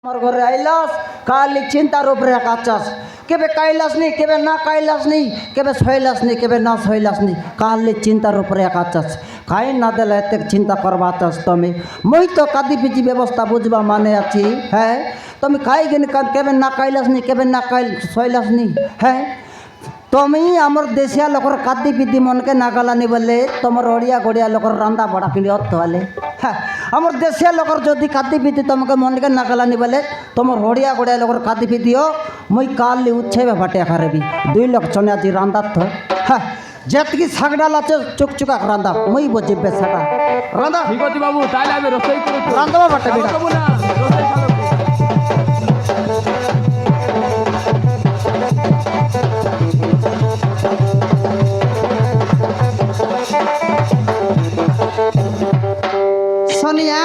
আমার ঘরে আইলাস খালি চিন্তার উপরে কাচাস কেবে কাইলাস নি কেবে না কাইলাস নি কেবে সইলাস নি কেবে না সইলাস নি খালি চিন্তার উপরে কাচাস খাই না দিলে এতে চিন্তা করবা চাস তুমি মই তো কাদি পিজি ব্যবস্থা বুঝবা মানে আছি হ্যাঁ তুমি খাই গেনি কেবে না কাইলাস নি কেবে না কাইল সইলাস নি হ্যাঁ তুমি আমার দেশিয়া লোকর কাদি পিদি মনকে নাগালানি বলে তোমার ওড়িয়া গড়িয়া লোকর রান্দা বড়া কিনি অর্থ হলে হ্যাঁ আমার দেশিয়া লোকর যদি কাদি পিদি তোমাকে মনকে নাগালানি বলে তোমার ওড়িয়া গড়িয়া লোকর কাদি পিদিও মুই কালি উচ্ছেবে ভাটে খারবি 2 লোক চনে আজি রান্দার তো হ্যাঁ যেতকি শাকডাল আছে চুকচুকা রান্দা মুই বুঝিবে সেটা রান্দা ঠিক আছে বাবু তাহলে আমি রসই করে রান্দবা ভাটে বিড়া বাবু না রসই খাবো সোনিয়া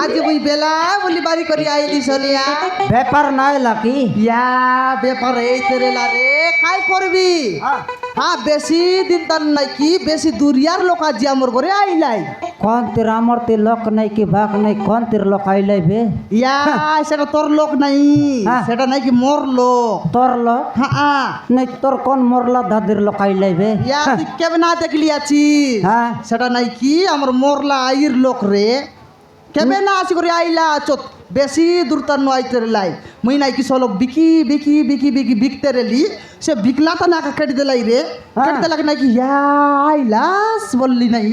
আজ ওই বেলা বলি বাড়ি করি আইলি সোনিয়া ব্যাপার নাই লাকি ইয়া ব্যাপার এই তেরেলা রে কাই করবি হ্যাঁ বেশি দিন তার নাই কি বেশি দুরিয়ার লোক আজ আমার ঘরে আইলাই কোন তীর আমার তীর লোক নাই কি ভাগ নাই কোন তীর লোক আইলাই বে ইয়া সেটা তোর লোক নাই হ্যাঁ। সেটা নাই কি মোর লোক তোর লোক হ্যাঁ নাই তোর কোন মরলা দাদির লোক আইলাই বে ইয়া তুই কেবে না দেখলি আছিস হ্যাঁ সেটা নাই কি আমার মোরলা আইর লোক রে কেবে না আসি করে আইলা চত বেশি দূরতার আইতে লাই মুই নাই কি চলো বিকি বিকি বিকি বিকি বিকতে রেলি সে বিকলা তা না কেটে দিলাই রে কেটে দিলাকে নাই কি আইলাস বললি নাই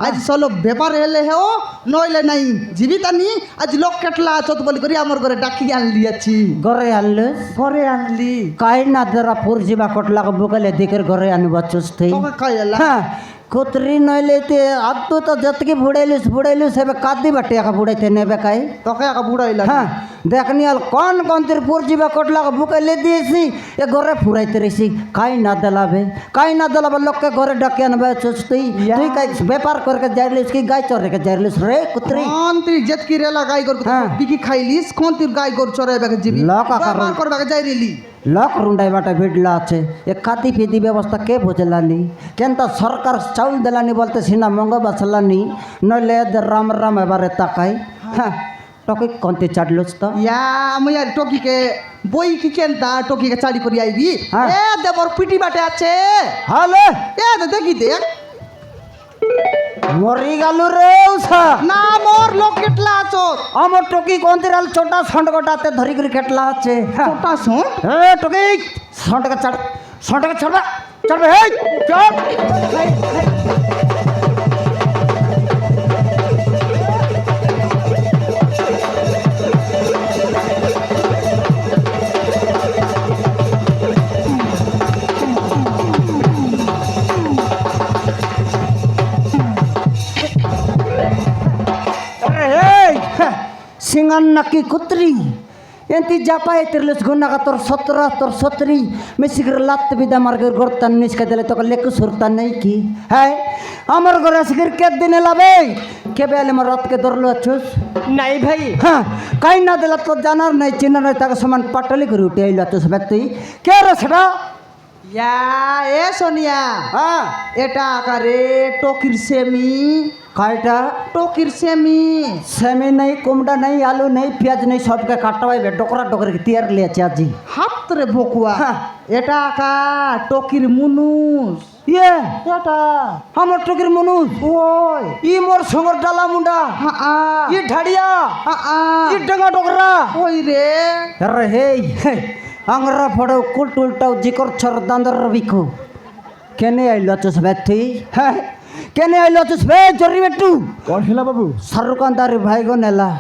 আজ চলো ব্যাপার হেলে হেও নইলে নাই জীবিতানি আজ লোক কেটলা চত বলি করি আমার ঘরে ডাকি আনলি আছি ঘরে আনলে ঘরে আনলি কাই না দেরা পুরজিবা কটলাকে বুকালে দিকের ঘরে আনিব চুস্তি তোকে খাইলা হ্যাঁ কুতরি নইলে তে আদু তো যতকে বুড়াইলিস হেবে কাদি বাটে একা বুড়াইতে নেবে কাই তোকে একা বুড়াইলা হ্যাঁ দেখনি আল কোন তীর পুরজিবা কটলাকে বুকালে দিয়েছি এ ঘরে ফুরাইতে রেছি কাই না দেলাবে লোককে ঘরে ডাকে আনবে চুস্তি তুই কাই ব্যাপার করে যাইলিস কি গাই চরে কে যাইলিস রে কুতরি কোন তুই যেতকি রেলা গাই গর হ্যাঁ। বিকি খাইলিস কোন তুই গাই গর চড়াইবাকে যাবি লোক আকার ব্যবহার করবাকে যাই রেলি লক রুন্ডাই বাটা ভিড়লা আছে এ কাতি ফিদি ব্যবস্থা কে বুঝলানি কেনতা সরকার চাউল দিলানি বলতে সিনা মঙ্গ বাসলানি নইলে এদের রাম রাম এবারে তাকাই হ্যাঁ টকি কন্তি চাটলুস তো ইয়া আমি আর টকিকে বই কি কেনতা টকিকে চাড়ি করি আইবি হ্যাঁ। এ দেবর পিটি বাটে আছে হলে এ দেখি দেখ মরি গেল রে উষা না মোর লোক কেটলা আছো আমার টকি কন্তির আল ছোটা সন্ডগটাতে ধরি করে কেটলা আছে হ্যাঁ। ছোটা শোন এ টকি সন্ডকা ছাড়বা চড়বে হে চল সিঙ্গান নাকি কুতরি এন্তি জাপায় তিরলিস গুনাগা তোর 17 তোর 17 মিশিগর লাত বিদা মার্গের গর্তান নিষ্কা দিলে তোকে লেকু সুরতা নাই কি হ্যাঁ আমার ঘরে আসির কে দিনে লাবে কে বেলে আমার রাতকে ধরলো আছুস নাই ভাই হ্যাঁ কাই না দিলা তো জানার নাই চিনা নাই তাকে সমান পাটালি করে উঠে আইলো আছুস ব্যক্তি কে রে সেটা ইয়া এ সোনিয়া হ্যাঁ এটা আকারে টকির সেমি কাইটা টকির সেমি সেমি नहीं कुमड़ा नहीं आलू नहीं प्याज नहीं सबके काटवाई डोकरा डोकर के तैयार ले আজি হাত রে বকুয়া হ্যাঁ। এটা আকা টকির মুনুষ ইয়ে এটা আমার টকির মনুষ ওই ই মোর সঙ্গর ডালা মুন্ডা হ্যাঁ ই ঢাড়িয়া ই ডঙ্গা ডোকরা ওই রে আরে হেই আংরা ফড়াও কুল টুলটাও জিকর ছর দান্দর বিকু কেনে আইলো চস ব্যক্তি হ্যাঁ কেনে আইলো চস বে জরি বেটু কোন হেলা বাবু সারুকান্দারি ভাইগো নেলা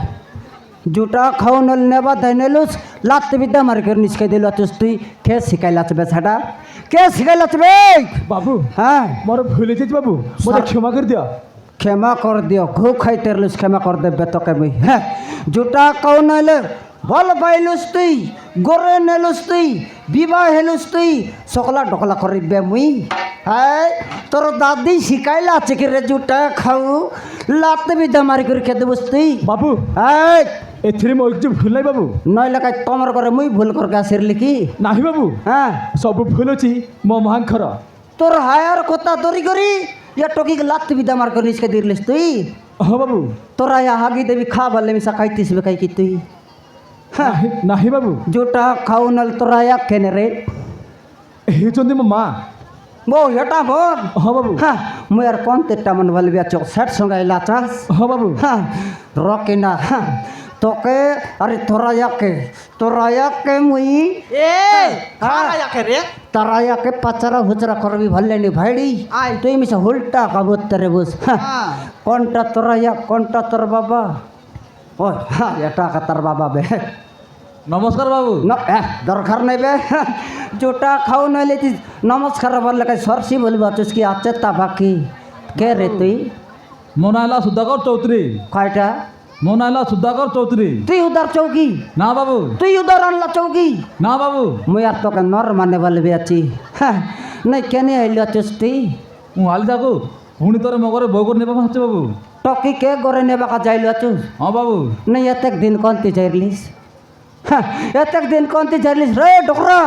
জুটা খাও নল নেবা দাইনেলুস লাত বিদ্যা মার্কের নিচকে দিল চস তুই কে শিখাইলাছ বেছাটা কে শিখাইলাছ বে বাবু হ্যাঁ মোর ভুলে যাইছি বাবু মোরে ক্ষমা করে দিও ক্ষমা কর দিও ঘু খাইতে রলুস ক্ষমা কর দেবে তোকে মুই হ্যাঁ জুটা খাও নইলে বল পাইলুস তুই গরে নেলুস তুই বিবাহ হেলুস তুই সকলা ডকলা করিবে মুই হ্যাঁ তোর দাদি শিখাইলা আছে কি রে জুটা খাও লাতে বিদ্যা মারি করে খেতে বস তুই বাবু হ্যাঁ এথিরে মোর কিছু ভুল নাই বাবু নইলে কাই তোমার করে মুই ভুল করকে আসিরলি কি নাহি বাবু হ্যাঁ সব ভুল ଅଛି ମୋ ମହାଙ୍କର তোর হায়ার কথা তরি করি ইয়া টকি লাত বিদ্যা মার করে নিচকে দিরলিস তুই হ্যাঁ বাবু তোরা ইয়া হাগি দেবি খা বললে মিশা খাইতিস বে খাই কি তুই হ্যাঁ নাহি বাবু জোটা খাও নাল তোরা ইয়া কেনে রে হেচন্দি মো মা বো এটা বল হ্যাঁ বাবু হ্যাঁ মুই আর কোন তেটা মন বলবি চোখ সেট সঙ্গে লাচাস হ্যাঁ বাবু হ্যাঁ রকে না হ্যাঁ তোকে আরে তোরা ইয়াকে মুই এ কারা ইয়াকে রে তারা ইয়াকে পাচারা হুচরা করবি ভাল্লেনি ভাইড়ি আয়। তুই মিশা উল্টা কাবুতরে বস হ্যাঁ হ্যাঁ। কোনটা তোরা ইয়া কোনটা তোর বাবা ও হ্যাঁ এটা কাতার বাবা বে নমস্কার বাবু না দরকার নেই বে জোটা খাও নইলে তুই নমস্কার বললে কাই সরসি বলবা তুই কি আছে তা বাকি কে রে তুই মোনাইলা সুধাকর চৌধুরী কয়টা মোনাইলা সুধাকর চৌধুরী তুই উদার চৌকি না বাবু তুই উদার আনলা চৌকি না বাবু মুই আর তোকে নর মানে বলবি আছি হ্যাঁ নাই কেনে আইলি আছিস তুই ମୁଁ ଆଲି ତାକୁ ପୁଣି ଥରେ ମୋ ଘରେ ବୋଉ କରି ନେବା ଭାବୁଛି ବାବୁ টকি কে গড়ে নেবাকা যাইলো আছু ହଁ বাবু নাই এতেক দিন কন্তি যাইলিস হ্যাঁ এতেক দিন কন্তি যাইলিস রে ডোকরা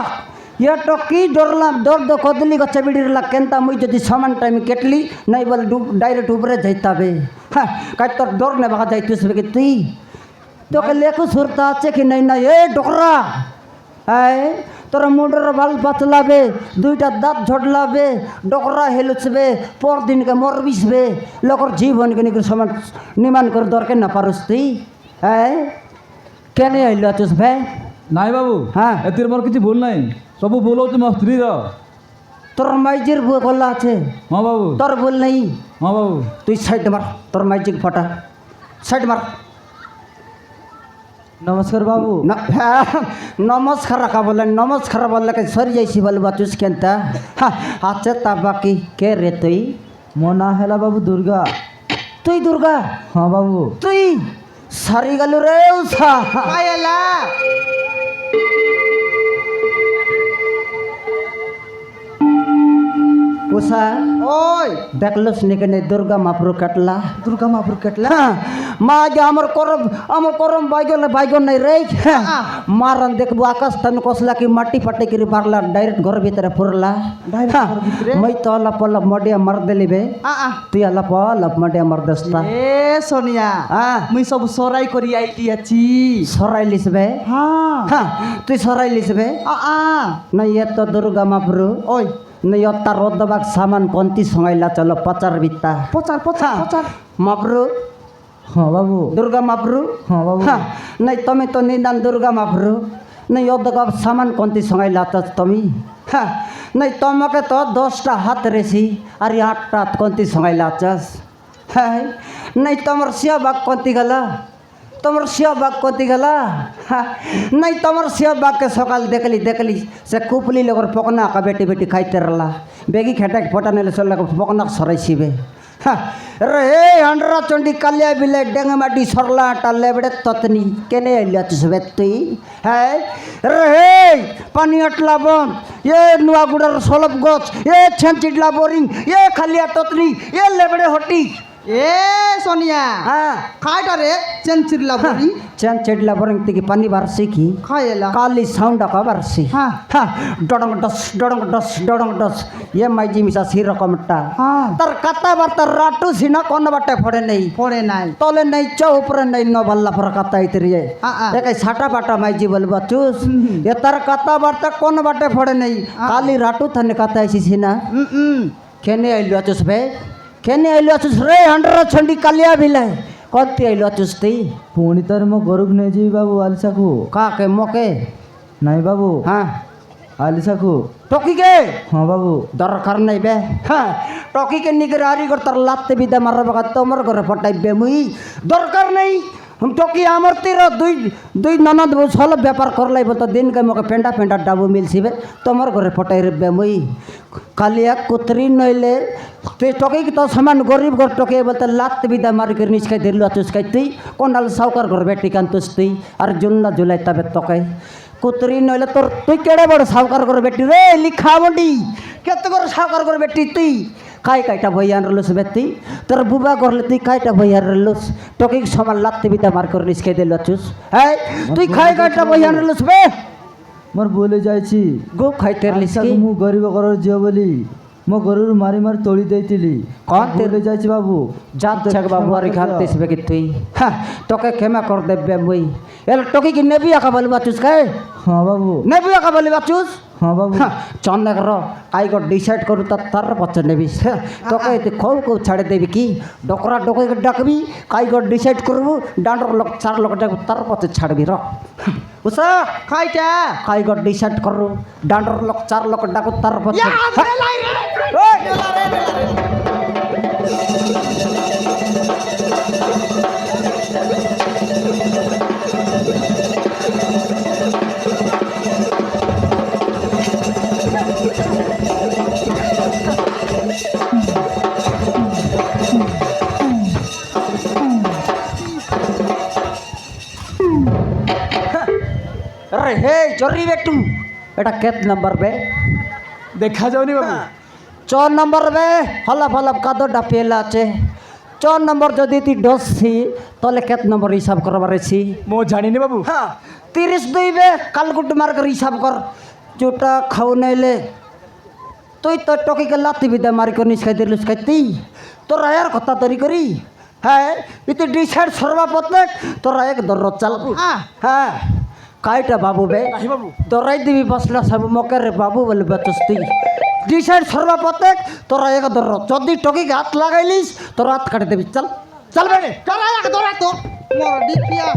ইয়া টকি ডরলাম ডর দো কদলি গছ বিড়িরলা কেনতা মুই যদি সমান টাইম কেটলি নাই বল ডাইরেক্ট উপরে যাইতাবে হ্যাঁ কাই তোর ডর নেবাকা যাইতিস কি তুই তোকে লেখু সুরতা আছে কি নাই না এ ডোকরা এই তোর মুন্ডর বাল পাতলাবে দুইটা দাঁত ঝড়লাবে ডকরা হেলুছবে পরদিনকে মরবিসবে লোকর জীবনকে নিকে সমান নিমান করে দরকার না পারুস তুই হ্যাঁ কেন আইল আছিস ভাই ନାଇଁ ବାବୁ হ্যাঁ ଏଥିରେ ମୋର କିଛି ଭୁଲ ନାହିଁ ସବୁ ଭୁଲ ହେଉଛି ମୋ ସ୍ତ୍ରୀର তোর মাইজির বউ গলা আছে ହଁ বাবু তোর বল নেই ହଁ ବାবু তুই সাইড মার তোর মাইজিক ফটা সাইড মার ନମସ୍କାର ବାବୁ না হ্যাঁ নমস্কার রাখা বললেন নমস্কার বললে সরি যাইছি বলবা তুই কেনতা হ্যাঁ আচ্ছা তা বাকি কে রে তুই ମୋ ନାଁ ହେଲା ବାବୁ ଦୁର୍ଗା তুই দুর্গা ହଁ বাবু তুই সারি গেল রে উষা পায়েলা উষা ওই দেখলো নিকেনে দুর্গা মাপুর কাটলা দুর্গা মাপুর কেটলা হ্যাঁ মা যে আমার করম বাইগন নাই রে হ্যাঁ মারান দেখবো আকাশ টান কসলা কি মাটি ফাটে কিরি পারলা ডাইরেক্ট ঘর ভিতরে পুরলা Direct হ্যাঁ, ঘর ভিতরে? মই তো আলাপ আলাপ মডিয়া মার দেলিবে তুই আলাপ আলাপ মডিয়া মার দস্তা এ সোনিয়া হ্যাঁ মুই সব সরাই করি আইলি আছি সরাই লিসবে হ্যাঁ হ্যাঁ তুই সরাই লিসবে না ইয়ে তো দুর্গা মাপুর ওই না ইয়ে তার রোদবাগ সামান কন্তি সঙ্গাইলা চলো পচার বিত্তা পচার পচার পচার মাপুরু ହଁ বাবু দুর্গা মাপুরু ହଁ বাবু হ্যাঁ নাই তুমি তো নিদান দুর্গা মাপুরু নাই অদগা সামান কন্তি সঙ্গাইলা তো তুমি হ্যাঁ নাই তোমাকে তো 10টা হাত রেছি আর 8টা হাত কন্তি সঙ্গাইলা চাস হ্যাঁ নাই তোমার সিয়া বাগ কন্তি গেলা তোমার সিয়া বাগ কন্তি গেলা হ্যাঁ নাই তোমার সিয়া বাগকে সকাল দেখলি সে কুপলি লগর পকনা কা বেটি বেটি খাইতে রলা বেগি খেটাক ফটা নেলে চললে পকনা সরাইছিবে হ্যাঁ রে হান্ডরা চন্ডি কালিয়া বিলে ডেঙ্গে মাটি সরলা টালে বেড়ে ততনি কেনে আইলা তুই তুই হ্যাঁ রে পানি আটলা বন্ধ এ নুয়াগুড়ার সলপ গছ এ ছেঁচিডলা বোরিং এ খালিয়া ততনি এ লেবড়ে হটি এ সোনিয়া হ্যাঁ খাইটা রে চেনচিরলা বড়ি ছেঁচিডলা বোরিং থেকে পানি বারছি কি খাইলা কালি সাউন্ড আকা বারছি হ্যাঁ। হ্যাঁ ডডং ডস এ মাইজি মিশা সি রকমটা হ্যাঁ তার কথাবার্তা রাটু সিনা কোন বাটে ফড়ে নেই পড়ে নাই তলে নাই চ উপরে নাই ন বাল্লা পর কাতা ইতরিয়ে একাই ছাটা বাটা মাইজি বলবা চুস এ তার কাতা বার্তা কোন বাটে ফড়ে নেই কালি রাটু থানে কাতা আইছিস না কেনে আইলু আচুস বে কেনে আইলু আচুস রে হান্ডরা ছন্ডি কালিয়া বিলাই কতি আইলু আচুস তুই ପୁଣି ଥରେ ମୋ ଘରକୁ ନେଇଯିବି ବାବୁ ଆଲିସାକୁ কাকে মকে ନାଇଁ ବାବୁ হ্যাঁ ଆଲିସାକୁ টকিকে ହଁ বাবু দরকার নাই বে হ্যাঁ টকিকে নিগরে আরি কর তার লাত্তে বিদা মারবা তোমার ঘরে ফটাইবে মুই দরকার নেই টকি আমার তীর দুই ননদ সল ব্যাপার করলাই বলতো দিনকে মোকে পেন্ডা ডাবু মিলছিবে তোমার ঘরে ফটাই রেবে মুই কালিয়া কুতরি নইলে তুই টকি তো সমান গরিব ঘর টকে বলতে লাত্তে বিদা মারি করে নিচকাই দিল তুসকাই তুই কোনাল সাউকার ঘর বেটি কান্তুস তুই আর জুন্না জুলাই তবে তকাই কুতরি নইলে তোর তুই কেড়ে বড় সাউকার করে বেটি রে লিখা বডি কেত করে সাউকার করে বেটি তুই কাইটা বইয়ান রলুস বেটি তোর বুবা করলে তুই কাইটা বইয়ান রলুস তোকে সমান লাত্তে বিতা মার করে নিচকে দিল চুস হ্যাঁ তুই কাইটা বইয়ান রলুস বে ମୋର ଭୁଲ ଯାଇଛି গো খাইতে রলিস কি ମୁଁ ଗରିବ ଘରର ଝିଅ ବୋଲି ମୋ ଗୋରୁରୁ ମାରି ମାରି ତୋଳି ଦେଇଥିଲି କ'ଣ ଭୁଲି ଯାଇଛି ବାବୁ যাচ্ছে বাবু আর ঘালতে আসবে কি তুই হ্যাঁ তোকে ক্ষমা করে দেবে মুই এর টকি কি নেবি একা বলি বাচুস কাই ହଁ বাবু নেবি একা বলি বাচুস ହଁ বাবু চন্দেক র কাই গো ডিসাইড করু তার পছন্দ নেবি তোকে এতে খৌ খৌ ছাড়ে দেবি কি ডকরা ডকে ডাকবি কাই গো ডিসাইড করবু ডান্ডর লোক চার লোক ডাকবু তার পথে ছাড়বি র উষা খাইটা কাই গো ডিসাইড করু ডান্ডর লোক চার লোক ডাকু তার পথে अरे हे चोरी बेटू এটা কেত নাম্বার বে দেখা যাওনি বাবু 4 নম্বর বে হলফ হলফ কাদো ডাপিয়েলা আছে 4 নম্বর যদি তুই ডসছি তাহলে কেত নম্বর হিসাব করবার আছি মো জানিনি বাবু হ্যাঁ 32 বে কালকুট মার করে হিসাব কর জোটা খাও নাইলে তুই তো টকিকে লাতি বিদা মারি করে নিস খাইতে লুস খাইতি তোর আয়ার কথা তরি করি হ্যাঁ ইতি ডিসাইড সর্বা প্রত্যেক তোরা এক দর চালবু হ্যাঁ কাইটা বাবু বে বাবু তোরাই দিবি বসলা সব মকের বাবু বলে বেচস্তি ডিসাইড সর্বা প্রত্যেক তোরা এক দর যদি টকিকে হাত লাগাইলিস তোর হাত কাটে দেবি চল চল বেড়ে কারা এক ধরা তো মোর ডিপিয়া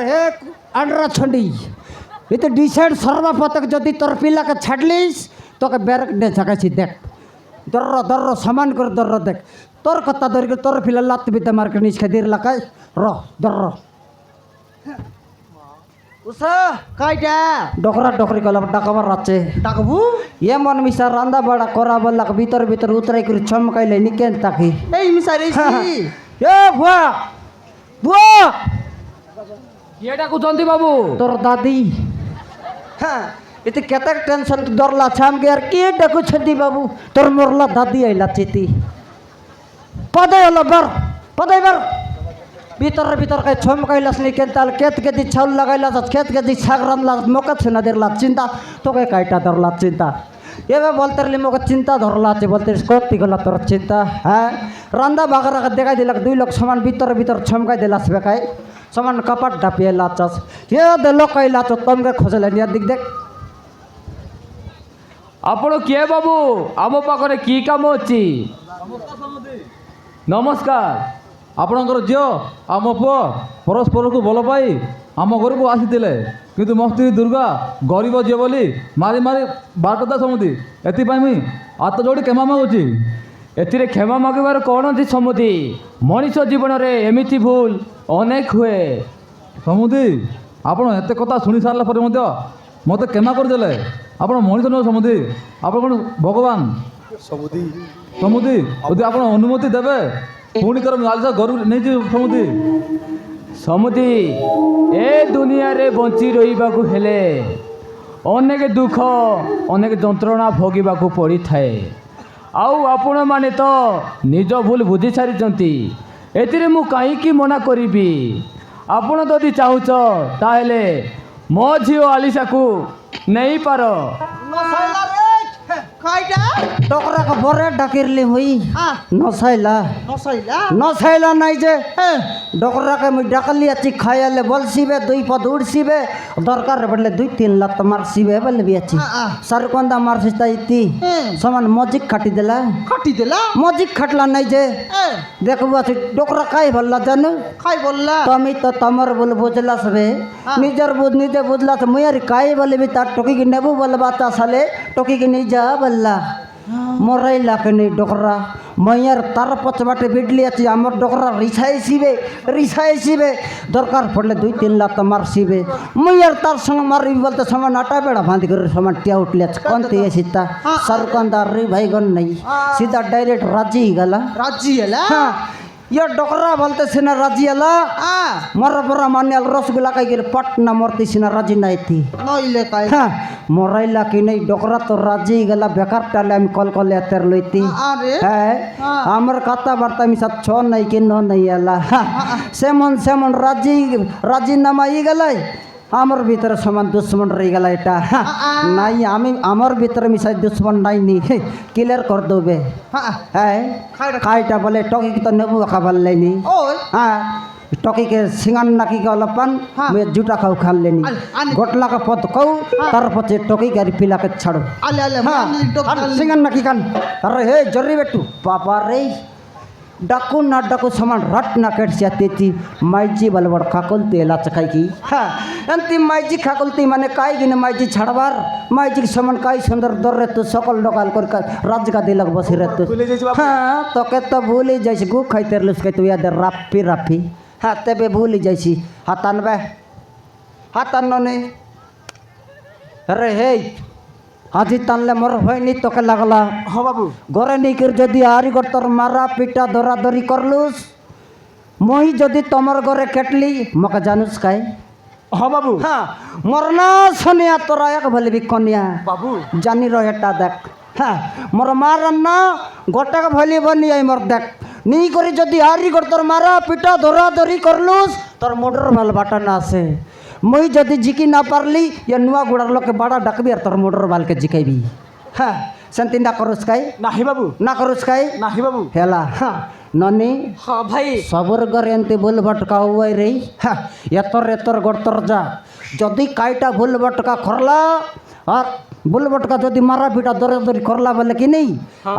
হে আন্ডরা ছন্ডি এতে ডিসাইড সর্বা প্রত্যেক যদি তোর পিলাকে ছাড়লিস তোকে বেরক নে জাগাইছি দেখ দর্র সমান করে দর্র দেখ তোর কথা ধরি করে তোর পিলা লাত বিতে মার্কে নিস খাইদির লাগাই দর্র উষা খাইটা ডকরা ডকরি কলাম ডাকাবার আছে ডাকবু এমন মিশা রান্দা বাড়া করা বললাক ভিতর ভিতর উতরাই করে চমকাইলে নিকেন তাকি এই মিসারি এ ভুয়া ভুয়া কিয়ে ডাকুଛନ୍ତି বাবু তোর দাদি হ্যাঁ এতে কেতে টেনশন ডরলা ছামকে আর কে ডাকুছন্তি বাবু তোর মরলা দাদি আইলা চিতি পদে হলো বার পদে বার ভিতর কাই ছমকাইলাস নি কেনতাল কেত কেতি ছাউল লাগাইলাস খেত কেতি শাক রান্নলাস মকা ছেনা দেরলা চিন্তা তোকে কাইটা ধরলা চিন্তা এবার বলতে রলি মোকে চিন্তা ধরলা আছে বলতে করতে গেল তোর চিন্তা হ্যাঁ রান্দা বাগার দেখাই দিলাক 2 লোক সমান ভিতর ছমকাই দিলাস বেকাই সমান কপাট ডাপিয়ে লাচাস হে দে লোকাই লাচ তমকে খোঁজলে নিয়ে দিক দেখ ଆପଣ କିଏ ବାବୁ ଆମ ପାଖରେ କି କାମ ଅଛି ନମସ୍କାର ଆପଣଙ୍କର ଝିଅ ଆମ ପୁଅ ପରସ୍ପରକୁ ଭଲ ପାଇ ଆମ ଘରକୁ ଆସିଥିଲେ କିନ୍ତୁ ମୋ ସ୍ତ୍ରୀ ଦୁର୍ଗା ଗରିବ ଝିଅ ବୋଲି ମାରି ମାରି ବାଟତା ସମୁଦି ଏଥିପାଇଁ ମୁଇଁ ହାତ ଯୋଡ଼ି କ୍ଷମା ମାଗୁଛି ଏଥିରେ କ୍ଷମା ମାଗିବାର କ'ଣ ଅଛି ସମୁଦି ମଣିଷ ଜୀବନରେ ଏମିତି ଭୁଲ ଅନେକ ହୁଏ ସମୁଦି ଆପଣ ଏତେ କଥା ଶୁଣି ସାରିଲା ପରେ ମଧ୍ୟ ମୋତେ କ୍ଷମା କରିଦେଲେ ଆପଣ ମଣିଷ ନୁହଁ ସମୁଦି ଆପଣ କ'ଣ ଭଗବାନ ସମୁଦି ଯଦି ଆପଣ ଅନୁମତି ଦେବେ ପୁଣି ଥରେ ଲାଲିସା ଘରକୁ ନେଇଯିବେ ସମୁଦି ସମୁଦି ଏ ଦୁନିଆରେ ବଞ୍ଚି ରହିବାକୁ ହେଲେ ଅନେକ ଦୁଃଖ ଅନେକ ଯନ୍ତ୍ରଣା ଭୋଗିବାକୁ ପଡ଼ିଥାଏ ଆଉ ଆପଣମାନେ ତ ନିଜ ଭୁଲ ବୁଝି ସାରିଛନ୍ତି ଏଥିରେ ମୁଁ କାହିଁକି ମନା କରିବି ଆପଣ ଯଦି ଚାହୁଁଛ ତାହେଲେ ମୋ ଝିଅ ଆଲିସାକୁ ନେଇପାର খাইটা ডকরা বরে ডাকিরলি মুই আহ নসাইলা নসাইলা নসাইলা নাই যে ডকরাকে মুই ডাকালি আছি খাইয়ালে বলছিবে 2 পদ উড়ছিবে দরকার পড়লে 2-3 লাখ মারছিবে বলবি আছি সারকন্দা মারছিস তাই ইতি সমান মজিক খাটি দেলা কাটি দিলা মজিক খাটলা নাই যে দেখবো আছি ডকরা কাই বললা জানো খাই বললা তুমি তো তোমার বল বুঝলা সবে নিজের বুঝ নিজে বুঝলা তো মুই আর কাই বলবি তার টকি কি নেবু বলবা তা সালে টকি কি নিয়ে যা বললা মরাইলা কেনি ডকরা মাইয়ার তার পছবাটে বিডলি আছে আমার ডকরা রিসাইছিবে দরকার পড়লে 2-3 লাখ মারছিবে মাইয়ার তার সঙ্গে মারবি বলতে সমান আটা বেড়া বাঁধি করে সমান টিয়া উঠলে কন্তে সীতা সারকন্দার রে ভাইগন নাই সিধা ডাইরেক্ট রাজি গলা রাজি এলা হ্যাঁ ইয়ে ডকরা বলতেছে না রাজি এলা মর বরা মানে রসগোল্লা খাই গেলে পটনা মরতেছি না রাজি নাইতি নইলে কাই হ্যাঁ মরাইলা কি নেই ডকরা তো রাজি গেলা বেকার টালে আমি কল কলে এতের লইতি আরে হ্যাঁ আমার কথাবার্তা আমি সব ছ নাই কি নাই এলা সেমন সেমন রাজি রাজি নামাই গেলাই আমার ভিতরে সমান দুশ্মন রয়ে গেল এটা নাই আমি আমার ভিতরে মিশাই দুশ্মন নাই নি ক্লিয়ার কর দেবে হ্যাঁ খাইটা বলে টকি তো নেবু খাবার লাইনি ওই হ্যাঁ টকিকে সিঙ্গান নাকি অলপান জুটা খাও খান লেনি গোটলা का पद कहू तार पचे टकी गारी पिला के छाड़ो আলে আলে हाँ सिंगन नाकी खान अरे हे जर्री बेटू पापा रे डाकू ना डाकू समान रट ना कट जाती थी माईजी बलबड़ खाकुलती एला चखाई की हाँ अंति माईजी खाकुलती माने काई गिने माईजी छाड़बार माईजी समान काई सुंदर दर रे तू सकल डकाल कर राज का दिलक बसी रे तू हाँ तो के तो भूली जैसे गु खाइते लुस के तू याद रापी रापी हाँ तेबे भूली जैसी हाथानबे हाथानने अरे हे আজি টানলে মর হয়নি তোকে লাগলা হ বাবু ঘরে নিকির যদি আরি তোর মারা পিটা দরাদরি করলুস মই যদি তোমার ঘরে কেটলি মকে জানুস কাই হ বাবু হ্যাঁ মরনা সনিয়া তোরা এক বলবি কনিয়া বাবু জানি রহেটা দেখ হ্যাঁ মোর মা রান্না গোটাকে ভলিব নি আই মোর দেখ নি করি যদি আরি তোর মারা পিটা দরাদরি করলুস তোর মোটর ভাল বাটানা আছে মই যদি জিকি না পারলি या नुआ गुड़ार लोग के बड़ा डकबी और तोर मोटर बाल के जिकेबी हाँ सेंती ना करुस काई নাহি বাবু ना करुस काई নাহি বাবু हेला हाँ ननी হ্যাঁ ভাই सबुर गर एंती भूल भटका हुआ रे हाँ एतर एतर गड़तर जा जदि काईटा भूल भटका खरला और भूल भटका जदि मारा पिटा दरे दरी करला बोले कि नहीं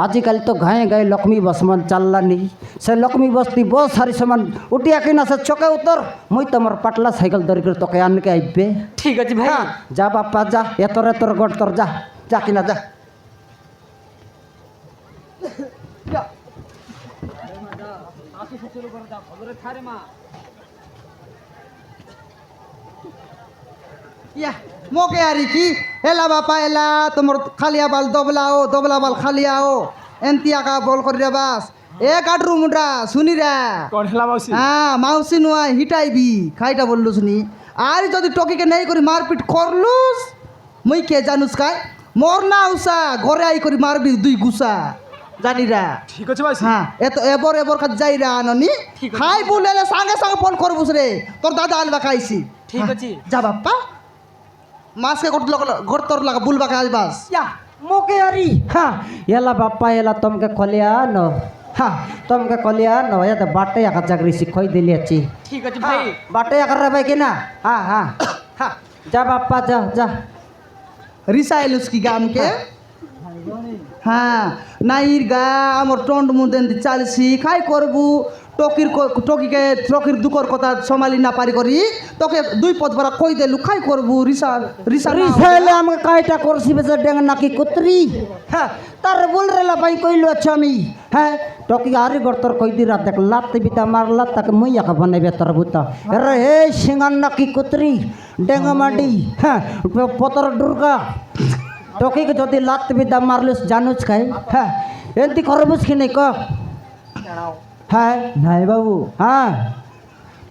आजिकल तो गाए गाए लक्ष्मी बस मन चलला नहीं से लक्ष्मी बस्ती बहुत सारी सामान उठिया कि ना से चौके उतर मुई तमर पटला साइकिल दरी कर तो के आन के आइबे ঠিক আছে ভাই हाँ जा बापा जा एतर एतर गड़तर जा कि ना जा ইয়া মোকে আরি কি এলা বাপা এলা তোমার খালিয়া বাল দবলাও দবলা বাল খালিয়াও এন্তিয়া কা বল করি রে বাস এ কাটরু মুন্ডা শুনি রে কোন হেলা মাউসি হ্যাঁ মাউসি নুয়া হিটাইবি খাইটা বললু শুনি আর যদি টকিকে নেই করি মারপিট করলুস মুই কে জানুস কাই মোর না উসা ঘরে আই করি মারবি দুই গুসা জানি রা ঠিক আছে মাউসি হ্যাঁ এত এবর এবর কাজ যাই রা আননি খাই বলেলে সঙ্গে সঙ্গে ফোন করবুস রে তোর দাদা আলবা খাইছি ঠিক আছে যা বাপ্পা মাসকে ঘর তোর লাগা বুলবা কাজ বাস या मोके अरी हाँ एला बापा एला तुमके खोलिया न हाँ तुमके खोलिया न या तो बाटे या जागरी सिखोई दिली अच्छी ঠিক আছে ভাই बाटे या कर रहा भाई कि ना हाँ हाँ हाँ जा बापा जा जा রিসাইল উসকি গাম কে হ্যাঁ নাইর গা আমার টন্ড মুদেন চালছি খাই করবু টকির দুকর কথা সমালি না পারি করি তোকে দুই পদ ভরা কই দেলু খাই করবু রিসা রিসা না रिसाले हम काइटा कोर्सी बेसे डेंग ना की कुतरी हाँ तार बोल रेला भाई कोइलो अच्छा मी हाँ टोकी आरी गड़तर कोई दी रात देख लात बिता मारला तक मुइया का बने बेतर बुता अरे हे सिंगन ना की कुतरी डेंग माडी हाँ पतर दुर्गा टोकी के जदी लात बिता मारलुस जानूच खाई हाँ एंती करबुस की नहीं को हाँ নাই বাবু हाँ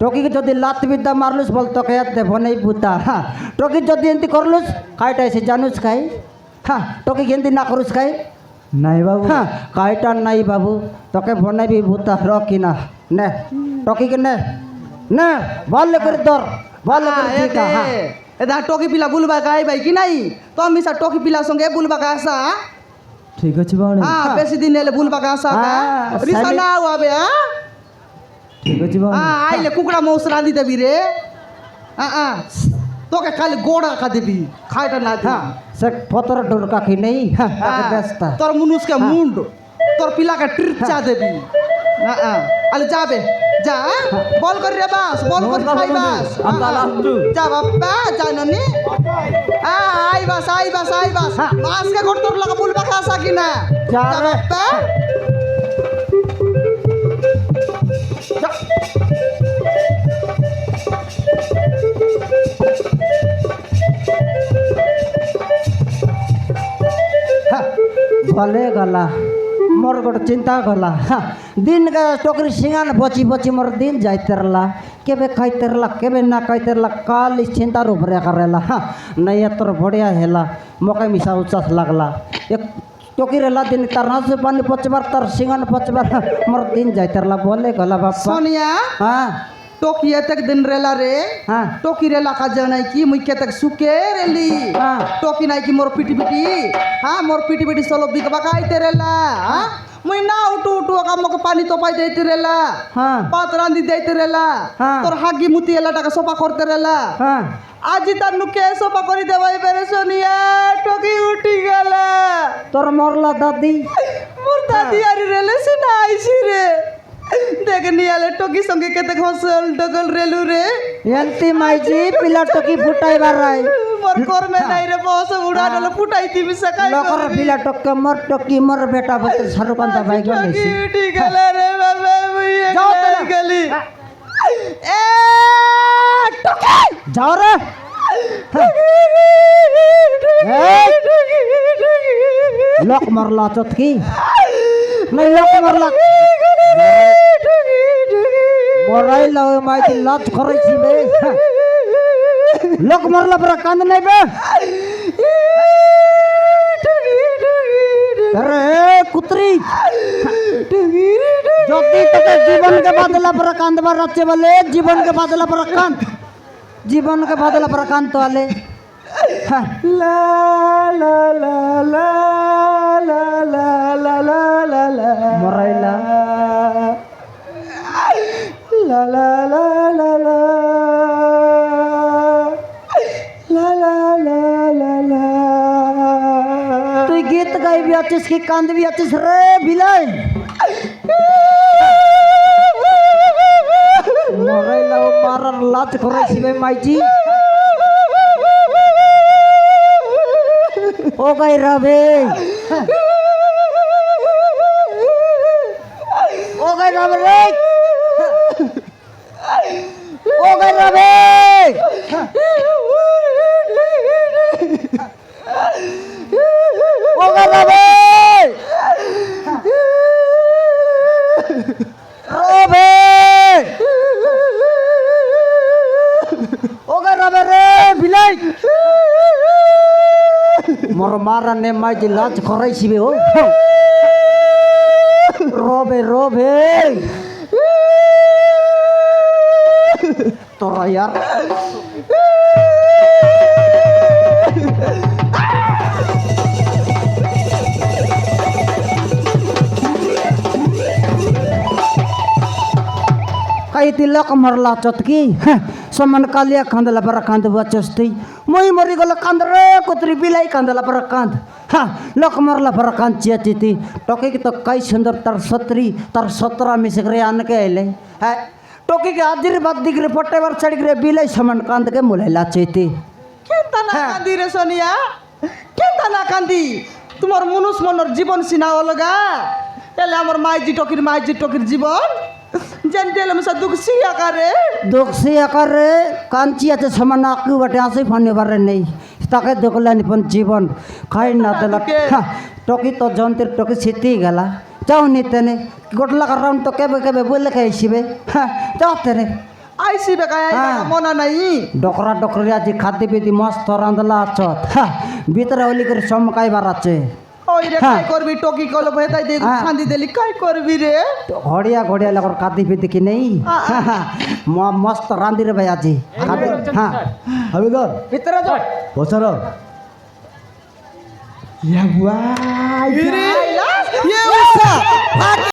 टोकी के जदि लात बिद्दा मारलुस बोल तो कहते बने बुता हाँ टोकी जदि एंती करलुस काइटा ऐसे जानूस खाई हाँ टोकी एंती ना करुस खाई নাই বাবু हाँ काइटा नहीं बाबू तोके बने भी बुता रखी ना ने टोकी के ने बोल कर दर बोल कर ठीक है हाँ এদা টকি পিলা বুলবা গাই ভাই কি নাই তো মিসা টকি পিলা সঙ্গে বুলবা গা আসা ঠিক আছে বাবু হ্যাঁ বেশি দিন এলে বুলবা গা আসা হ্যাঁ, রিসা সালি- না আবে হ্যাঁ ঠিক আছে বাবু হ্যাঁ আইলে কুকুড়া মৌস রাঁধি দেবি রে তোকে খালি গোড়া খা দিবি খাইটা না দিবি हाँ से पतर डुरका की नहीं हाँ ताके बेस्ता তোর মুনুষকে মুন্ড তোর পিলাকে ট্রিচা দেবি আলে যাবে যা বল করি রে বাস বল করি খাই বাস যা বাপ্পা জাননি আই বাস আই বাস আই বাস মাসকে ঘর তোর লাগা বুলবা খাসা কিনা যা যা রে। বাপ্পা যা। भले गला मोर गोटे चिंता गला दिन के टोकरी सिंगान बची बची मोर दिन जाते रहा केबे खाइते रहा केबे ना खाइते रहा काली चिंता रूपरे करेला नहीं तोर बढ़िया हेला मकई मिसा उचास लगला एक टोकी रेला दिन तार नाच पानी पचबार तार सिंगान पचबार मोर दिन जाते रहा बोले गला बापा सोनिया हाँ टोकी एतक दिन रेला रे हाँ टोकी रेला का जाना की मुई केतक सुके रेली हाँ। टोकी नाई की मोर पिटी पिटी हाँ मोर पिटी पिटी सोलो बिकबा खाइते रेला हाँ मुई ना उठू उठू का मोके पानी तोपाई देते रेला हाँ पात रांदी देते रेला हाँ। तोर हागी मुती एला टाका सोपा करते रेला हाँ আজি তার নুকে সোপা করি দেবাই বেরে সোনিয়া টকি উঠি গেলা তোর মরলা দাদি মোর দাদি আর রেলেছে না আইছি রে দেখ নিয়ালে টকি সঙ্গে কেতে ঘসল ডগল রেলু রে এলতি মাইজি পিলা টকি ফুটাইবার রাই মোর কর্মে নাই রে বস উড়া ডলে ফুটাই দিবি সকাই লোকর পিলা টকে মোর টকি মোর বেটা বতে সারুকান্তা ভাই গলেছি উঠি গেলা রে বাবা মুই যাও একলা তোরা। গেলি এ টকি যাও রে এই, লোক মরলা চটকি নাই লোক মরলা মরাই লাও মাইজি লাজ করাইছি বে লোক মরলা পরে কান্দ নাই বে আরে কুতরি যদি তোকে জীবন के बदला पर कांदবার আছে বলে জীবন के बदला पर कांद जीवन के बदला पर कांद तो आले हाँ। লা লা লা লা লা লা লা লা লা লা মরাইলা লা লা লা লা লা লা লা লা লা লা তুই গীত গাইবি আছিস কি কান্দবি আছিস রে বিলাই মরাইলা ও মারার লাজ করাইছি বে মাইজি ও গাই রাবে ও গাই রাবে রে ও গাই রাবে ও গাই রাবে রবে ও গাই রাবে রে বিলাই মোর মারা নে মাইজি লাজ করাইছি বে ও রবে রবে তোরা यार कई तिलक मरला चटकी समन कालिया कांदला पर कांद बचस्ती moi मरी गला कांद रे कुतरी बिलाई कांदला पर कांद हाँ लोक मरला पर कांद चियाचिती टोके की तो कई सुंदर तर सतरी तर 17 मिसकरे आन के आइले है टोके के आदिर बात दिगरे पट्टे पर चढ़ गरे बिलाई समन कांद के मुलेला चेती কেনতা না কান্দি রে সোনিয়া কেনতা না কান্দি তোমার মনুষ মনের জীবন সিনা অলগা এলে আমার মাইজি টকির জীবন জানতে এলাম সা দুঃখ সিয়া করে दुख से आकर रे कांची आते समान आकू बटे आसे फाने बारे नहीं ताके देखला निपन जीवन खाई ना देला टोकी तो जनतिर टोकी सिटी गला जाओ नितेने गोटला का राउंड तो केबे केबे बोले के आइसिबे जाओ तेरे আইসি বেকায় হ্যাঁ। মনা নাই डोकरा डोकरी आज खाती पीती मस्त रांधला आचत भीतर ओली कर चमकाई बाराचे ওই রে হ্যাঁ। কাই করবি টকি কল ভেতাই দে হ্যাঁ। খান্দি দেলি কাই করবি রে घड़िया घड़िया लगोर खाती पीती की नहीं मस्त रांधी रे भाई आज हाँ হাবিদার भीतर जाओ বছর রে ইয়ে ওসা